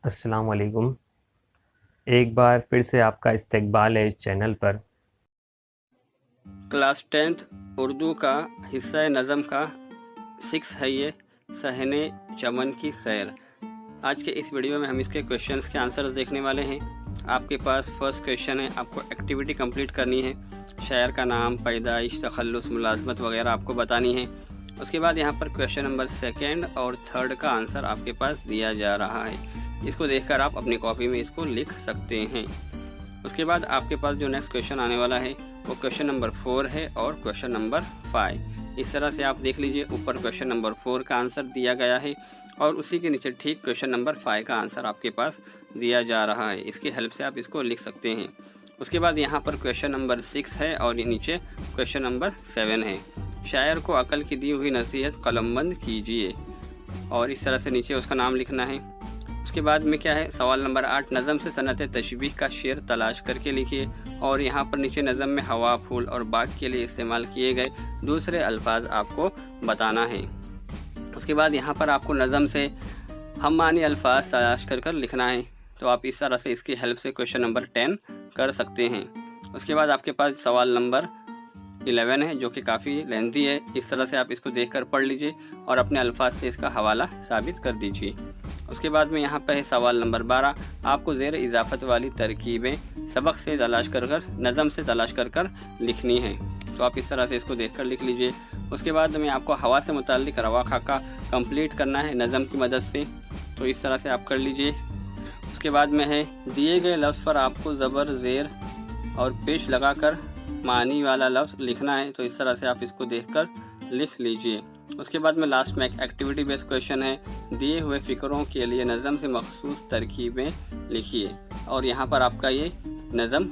अस्सलाम वालेकुम। एक बार फिर से आपका इस्तकबाल है इस चैनल पर। क्लास 10th उर्दू का हिस्सा नज़म का 6 है ये, सहने चमन की सैर। आज के इस वीडियो में हम इसके क्वेश्चंस के आंसर्स देखने वाले हैं। आपके पास फर्स्ट क्वेश्चन है, आपको एक्टिविटी कंप्लीट करनी है। शायर का नाम, पैदाइश, तखल्लुस, मुलाजमत वगैरह आपको बतानी है। उसके बाद यहाँ पर क्वेश्चन नंबर 2 और 3 का आंसर आपके पास दिया जा रहा है। इसको देखकर आप अपनी कॉपी में इसको लिख सकते हैं। उसके बाद आपके पास जो नेक्स्ट क्वेश्चन आने वाला है वो क्वेश्चन नंबर 4 है और क्वेश्चन नंबर 5। इस तरह से आप देख लीजिए, ऊपर क्वेश्चन नंबर 4 का आंसर दिया गया है और उसी के नीचे ठीक क्वेश्चन नंबर 5 का आंसर आपके पास दिया जा रहा है। इसकी हेल्प से आप इसको लिख सकते हैं। उसके बाद यहाँ पर क्वेश्चन नंबर 6 है और नीचे क्वेश्चन नंबर 7 है। शायर को अकल की दी हुई नसीहत कलमबंद कीजिए, और इस तरह से नीचे उसका नाम लिखना है। उसके बाद में क्या है, सवाल नंबर 8, नज़म से सनत तशबीह का शेर तलाश करके लिखिए, और यहाँ पर नीचे नज़म में हवा, फूल और बाग के लिए इस्तेमाल किए गए दूसरे अल्फाज आपको बताना है। उसके बाद यहाँ पर आपको नज़म से हम मानी अल्फाज तलाश कर लिखना है। तो आप इस तरह से इसकी हेल्प से क्वेश्चन नंबर 10 कर सकते हैं। उसके बाद आपके पास सवाल नंबर 11 है, जो कि काफ़ी लेंथी है। इस तरह से आप इसको देखकर पढ़ लीजिए और अपने अल्फाज से इसका हवाला साबित कर दीजिए। उसके बाद में यहाँ पर है सवाल नंबर 12, आपको ज़ेर इजाफत वाली तरकीबें सबक से तलाश कर नज़म से तलाश कर लिखनी है। तो आप इस तरह से इसको देखकर लिख लीजिए। उसके बाद में आपको हवा से मुताल्लिक रवा खाका कंप्लीट करना है नज़म की मदद से। तो इस तरह से आप कर लीजिए। उसके बाद में है, दिए गए लफ्ज़ पर आपको ज़बर, ज़ेर और पेश लगाकर मानी वाला लफ्ज़ लिखना है। तो इस तरह से आप इसको देखकर लिख लीजिए। उसके बाद में लास्ट में एक एक्टिविटी बेस्ड क्वेश्चन है, दिए हुए फ़िक्रों के लिए नज़म से मखसूस तरकीबें लिखिए, और यहाँ पर आपका ये नज़म